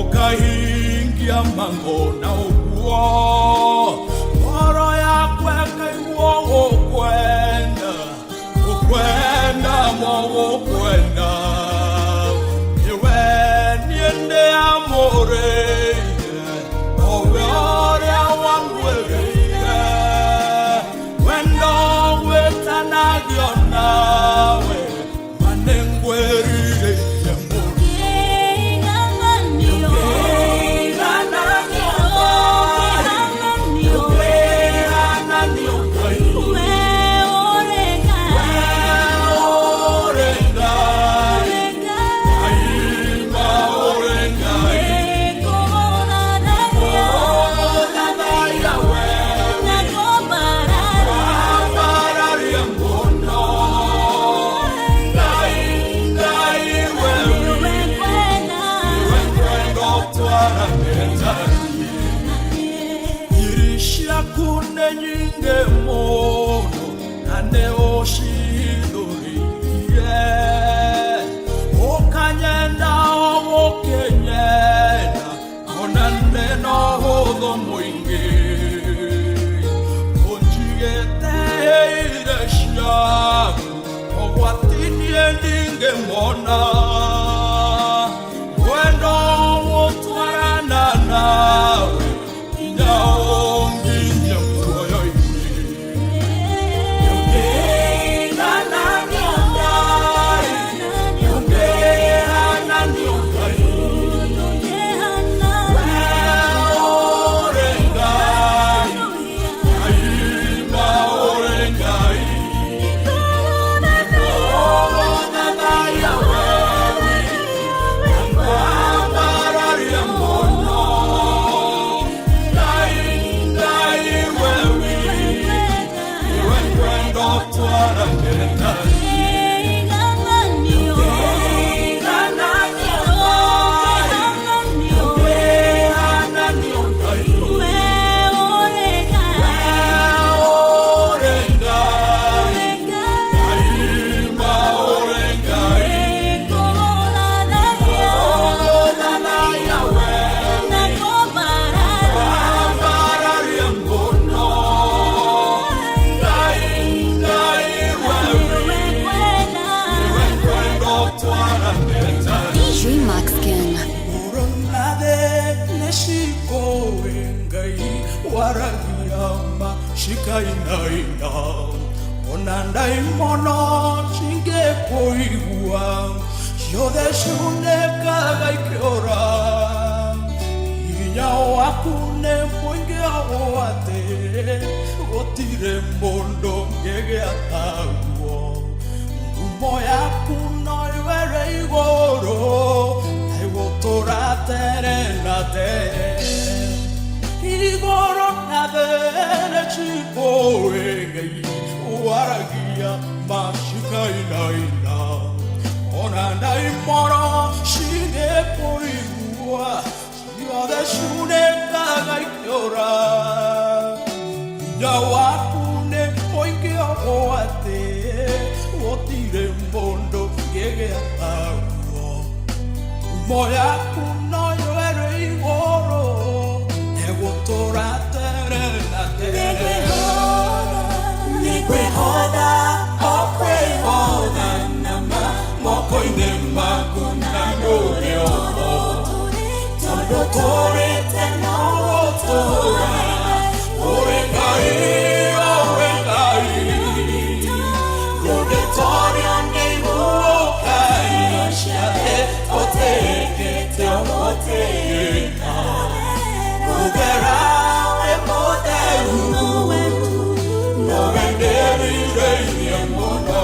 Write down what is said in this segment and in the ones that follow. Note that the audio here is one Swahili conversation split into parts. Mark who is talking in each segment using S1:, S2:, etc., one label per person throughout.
S1: Ukahingia mango na uguo Moro ya kweka iwo ukwenda mo ukwenda Iwe niende amore Oweore wangwele Wendo wetanagio nawe Manengweri Kune nyinge mono Nane oshidori Okanyenda okenyenda Onande no hodo mwingi Onjiete ire shagu Ogwatini endinge mona Wendo otwarana nawe Waragiyama shikainaina Onandai mono shinge poigua Yode shune kagai kiora Inya wakune poinge aoate Otire mondo ngege ataguo Ngumoya kuno iwere igoro Aiwotora tere meora Nyawakune oike oate Otire mondo gege awo Moya kuno yoere igoro Ego tora tere na tere Nikwe hoda okwe hoda nama Moko ine makuna nore oho Todo tore tena otora Ore kai, ore kai Yode tori ane uokai Shate oteke te omoteka Udera e moderu No renderi reini amono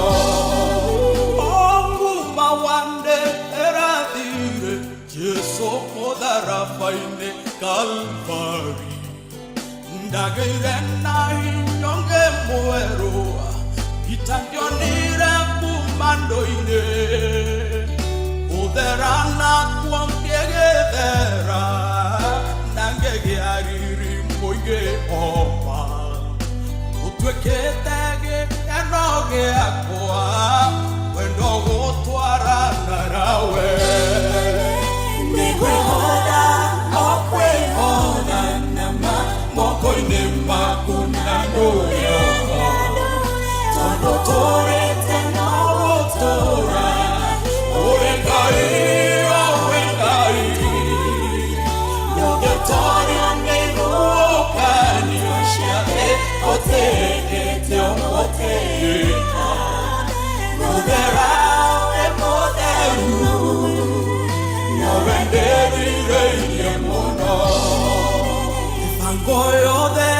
S1: Ongu mawande eradire Jeso modara faine Calvary Ndagirena inyonge muero Itangionire kumando ine Uderana kuampiegedera Nangege ariri moige opa Utweketege enoge akwa Wendo gotwara narawe Nikwe hoda, okwe hoda nama Moko ine makuna noyo Todo tore tena otora Ore kai, ore kai Yoge tori ane uokani Oshiate oteke te omoteka Mudera e moderu No renderi reini amono Angoyo de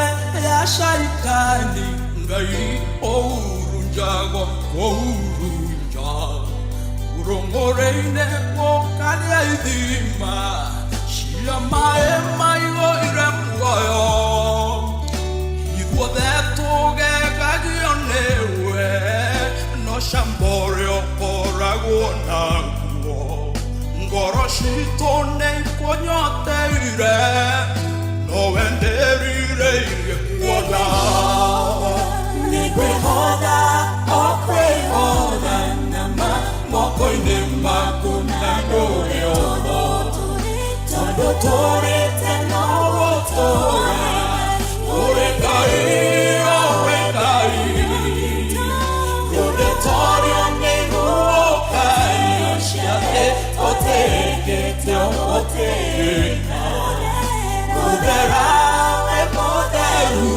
S1: ya shaikani ngai ourunjago ourunja Urongoreine o kalia idima Shia mae mai o iremuayo Igo de toge gagionewe No shambore o porago naguo Ngoroshito ne konyote ire No venderi reire kuoda Nikwe hoda, okwe hoda nama Moko ine makuna nore oho Todo tore tena otora Ore kai, ore kai Yode tori ane uokai Oshiate oteke te omoteka Udera e moderu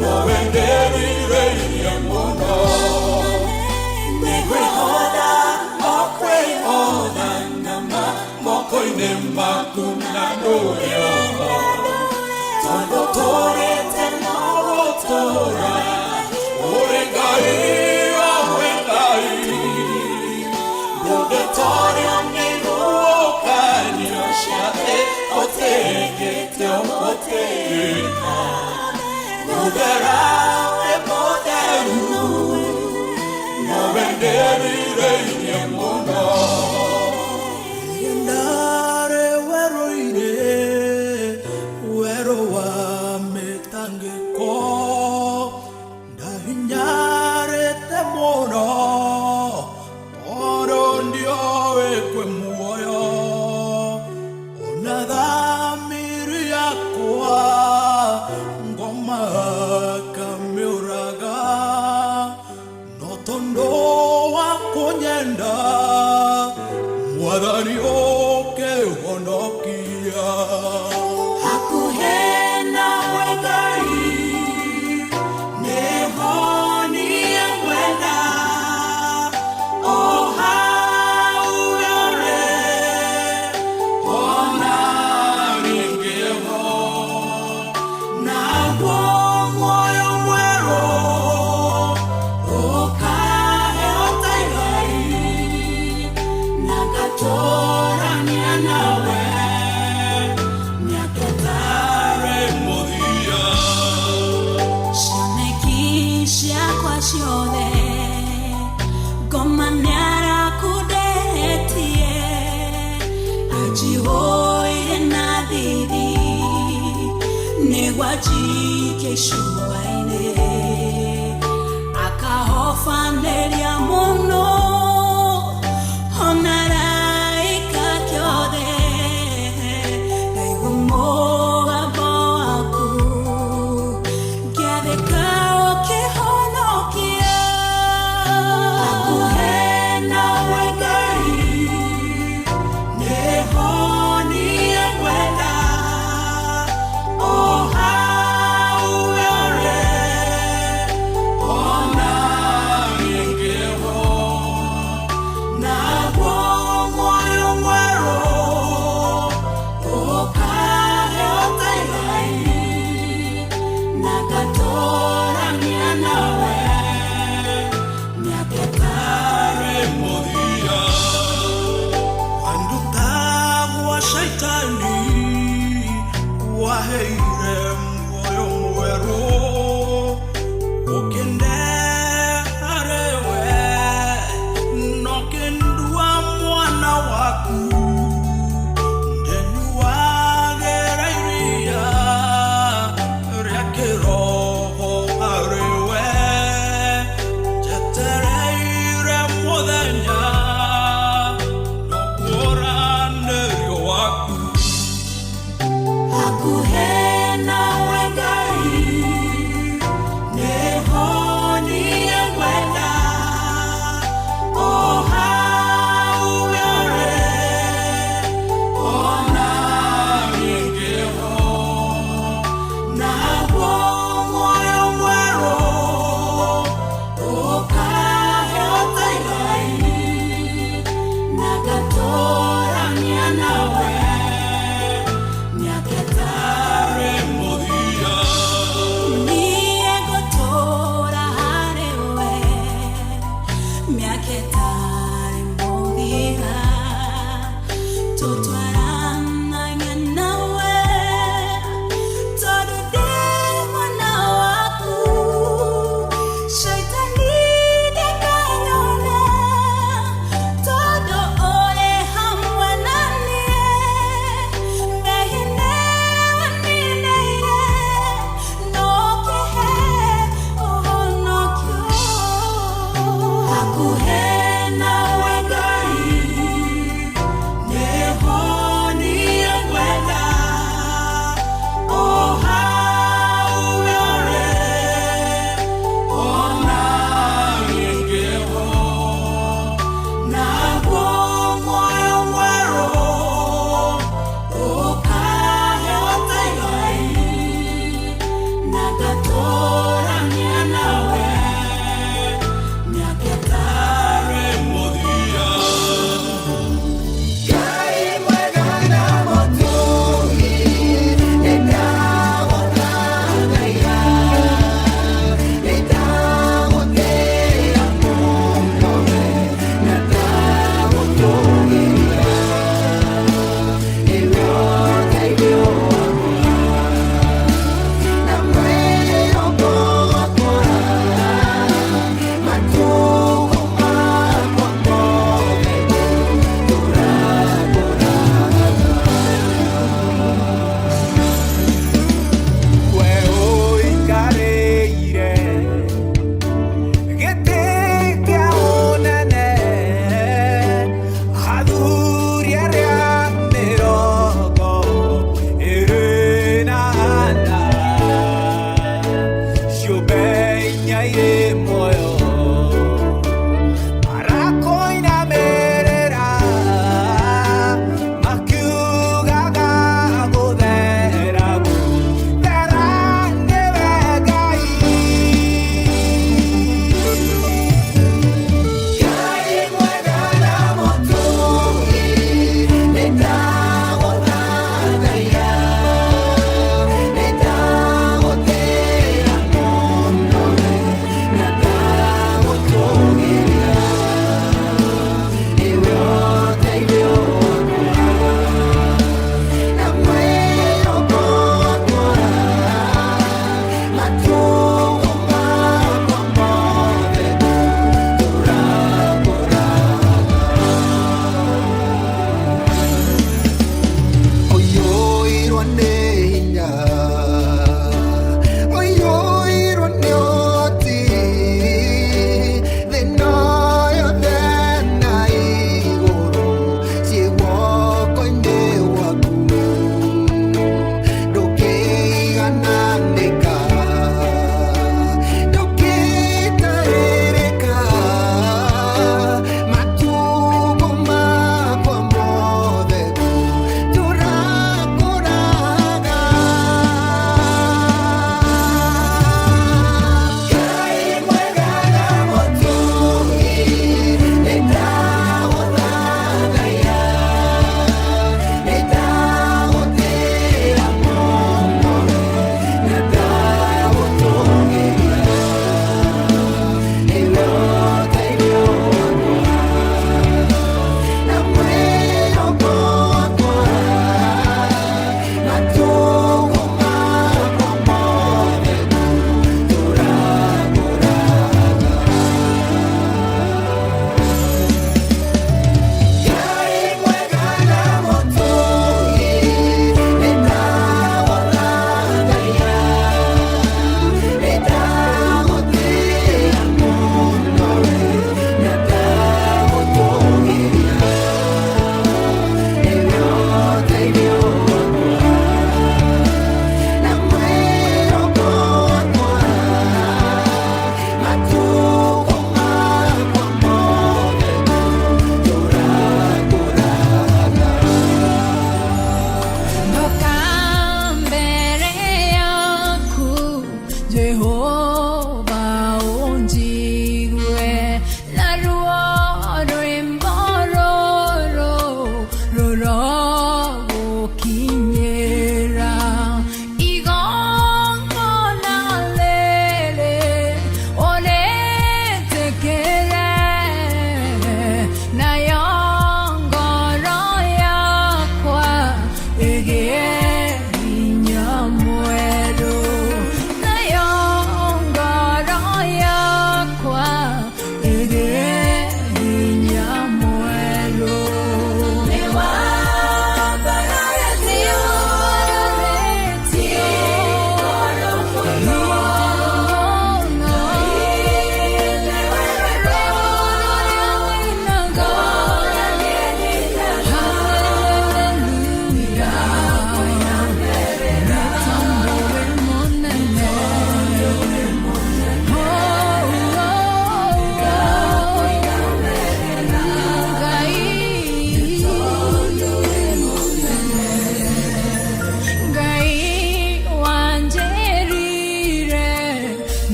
S1: No renderi reini amono Nikwe hoda, okwe hoda nama Moko ine makuna nore oho Todo tore tena otora Ore kai, ore kai Yode tori ane uokani Oshiate oteke te omoteka Udera e moderu No renderi reini amono Yendare weroine Wero wa metangeko Dahinyare temono Oro ndio ekwe muoyo Onadhamiri yakwa Ngoma kameuraga Notondo wakonyenda Mwadhani oke honokia Hakuhena wegai Nehoni engwenda Oha uyore Ona ringeho Na moyo mwero Okahe otaigai Nakatora wajike shuaine akahofaneria muno honaraika kyothe naigumoga boaku giathekao kihonokia akuhena wengai nehonie kwenda
S2: Neho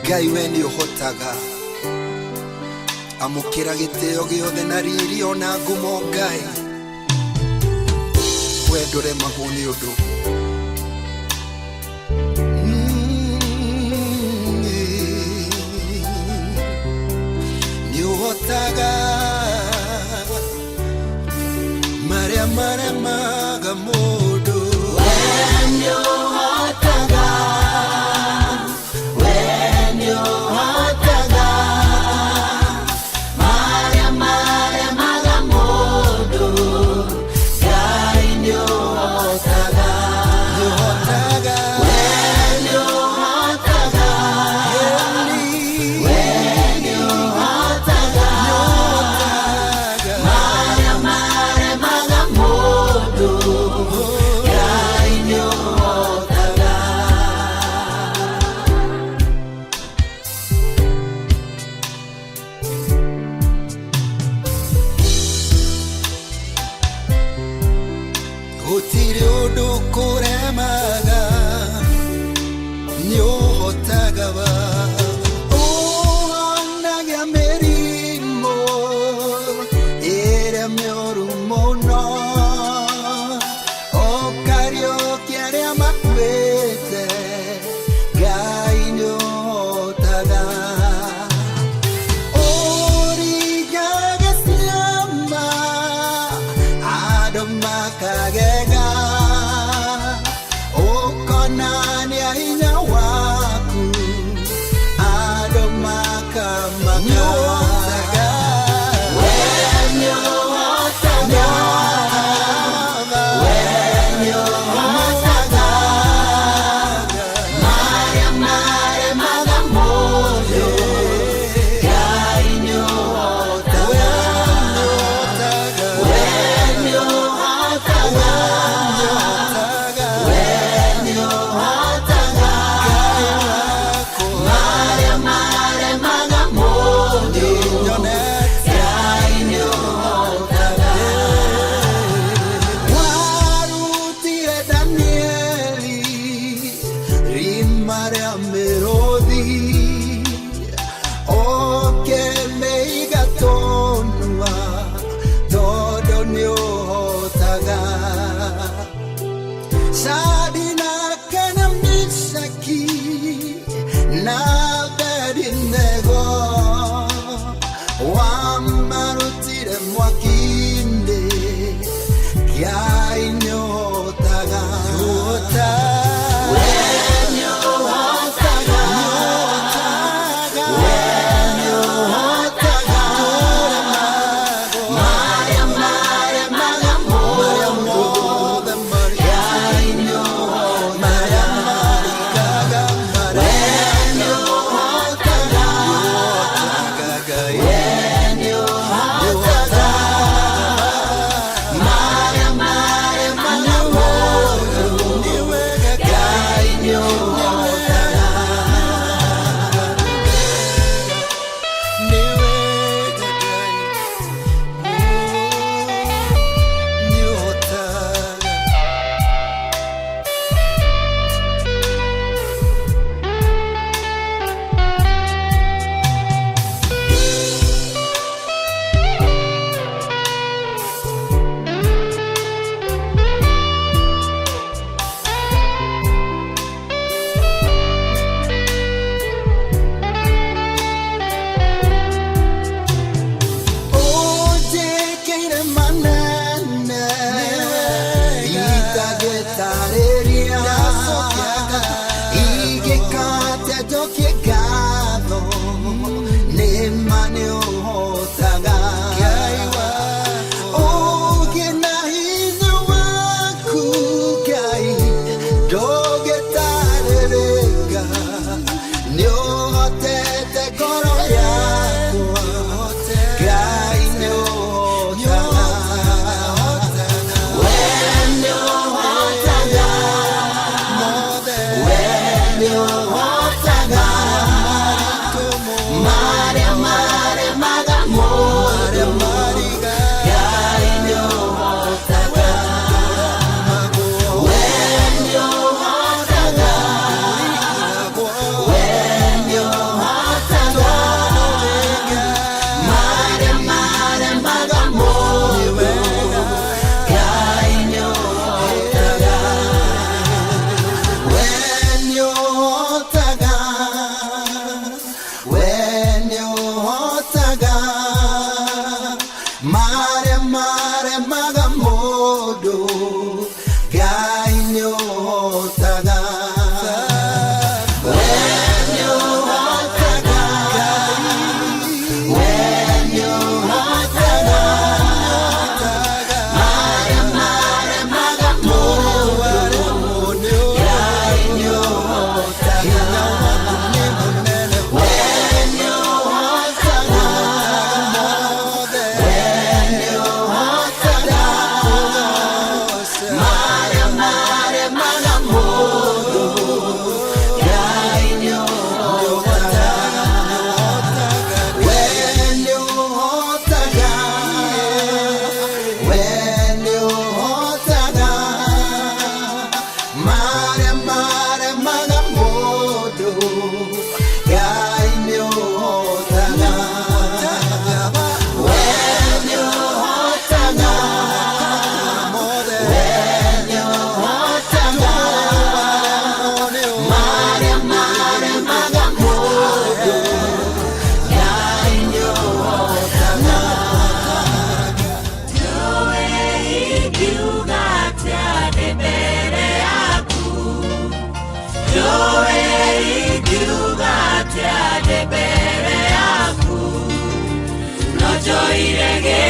S2: Ngai we ni uhotaga amukira giteo giothe na riri ona ngumo Ngai we ndure mahuni undu ni uhotaga maria maga mundu we ni uhotaga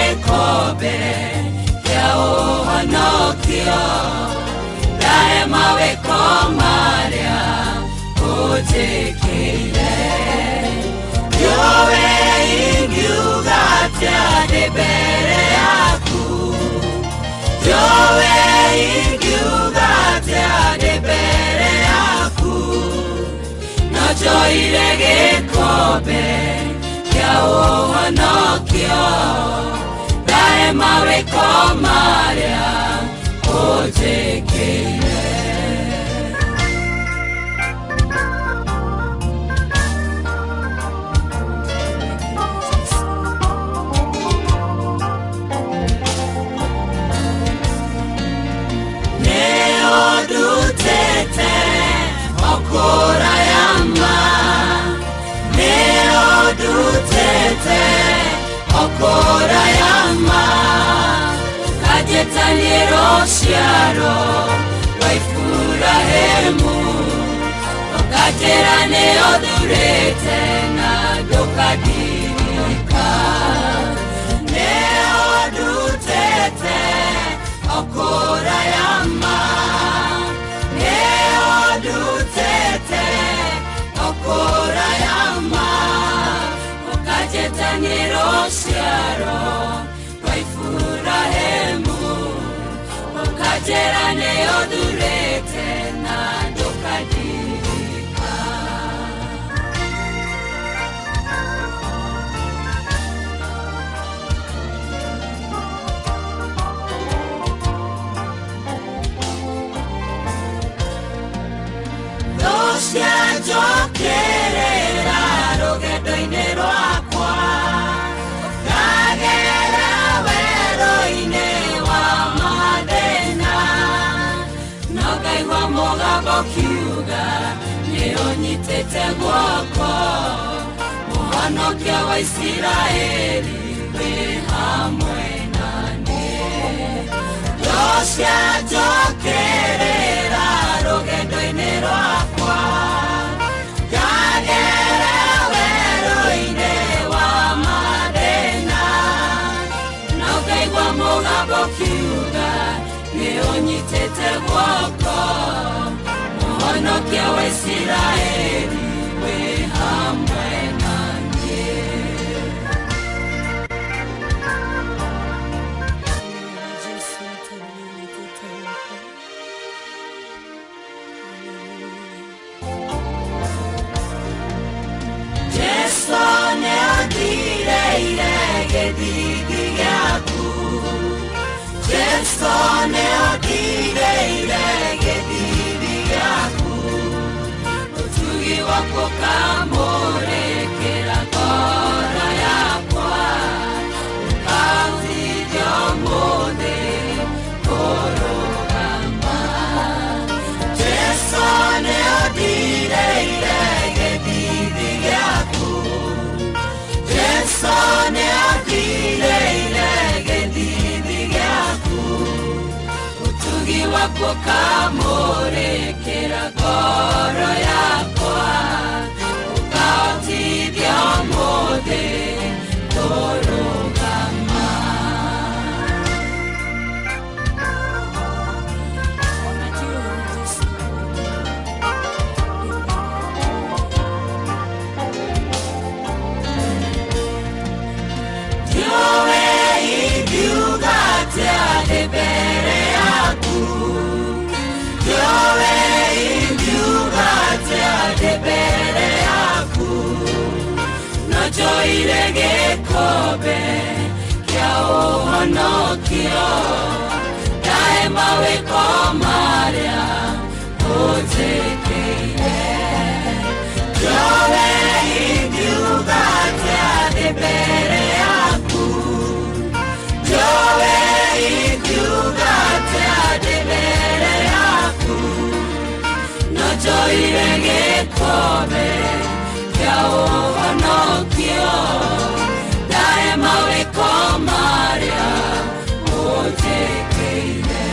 S1: gĩkombe kĩa ũhonokio, ndahe mawĩko marĩa ũnjĩkĩire. Ndiũĩ ingiuga atĩa ndĩ mbere yaku, ndiũĩ ingiuga atĩa ndĩ mbere yaku, no njoire gĩkombe kĩa ũhonokio, ndahe mawĩko marĩa ũnjĩkĩire. Nĩũndutĩte okũra ya ma, nĩũndutĩte okũra ya ma, kanjĩtanie rũciaro rwa Iburahĩmu, ũkanjĩra nĩũthurĩte na ndũkandirika. Nĩũndutĩte okũra ya ma, nĩũndutĩte okũra ya ma, ũkanjĩtanie rũciaro rwa Iburahĩmu, ũkanjĩra nĩũthurĩte na ndũkandirika. Rũcianjokerera rũgendo-inĩ rwakwa, ngagera werũ-inĩ wa mathĩna, no ngaigua mũgambo ũkiuga nĩũnyitĩte guoko, mũhonokia wa Isiraeli wĩ hamwe naniĩ. Rũcianjokerera rũgendo-inĩ rwakwa, ngagera werũ-inĩ wa mathĩna, no ngaigua mũgambo ũkiuga nĩũnyitĩte guoko, mũhonokia wa Isiraeli wĩ hamwe naniĩ. Jesu nĩũthireire gĩthithi gĩaku, Jesu nĩũthireire gĩthithi gĩaku, ũtugi waku ũkamũrĩkĩra ngoro yakwa, ũkaũteithia ũmũthĩ kũrũgama. Jesu nĩũthireire gĩthithi gĩaku, Jesu nĩũthireire gĩthithi gĩaku, ũtugi waku ũkamũrĩkĩra ngoro yakwa, ũkaũteithia ũmũthĩ kũrũgama. Ndiũĩ ingiuga atĩa ndĩ mbere yaku, ndiũĩ ingiuga atĩa ndĩ mbere yaku, no njoire gĩkombe kĩa ũhonokio, ndahe mawĩko marĩa ũnjĩkĩire. Ndiũĩ ingiuga atĩa ndĩ mbere yaku, ndiũĩ ingiuga atĩa ndĩ mbere yaku, no njoire gĩkombe kĩa ũhonokio, ndahe mawĩko marĩa ũnjĩkĩire.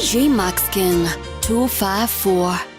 S3: DJ Max King 254.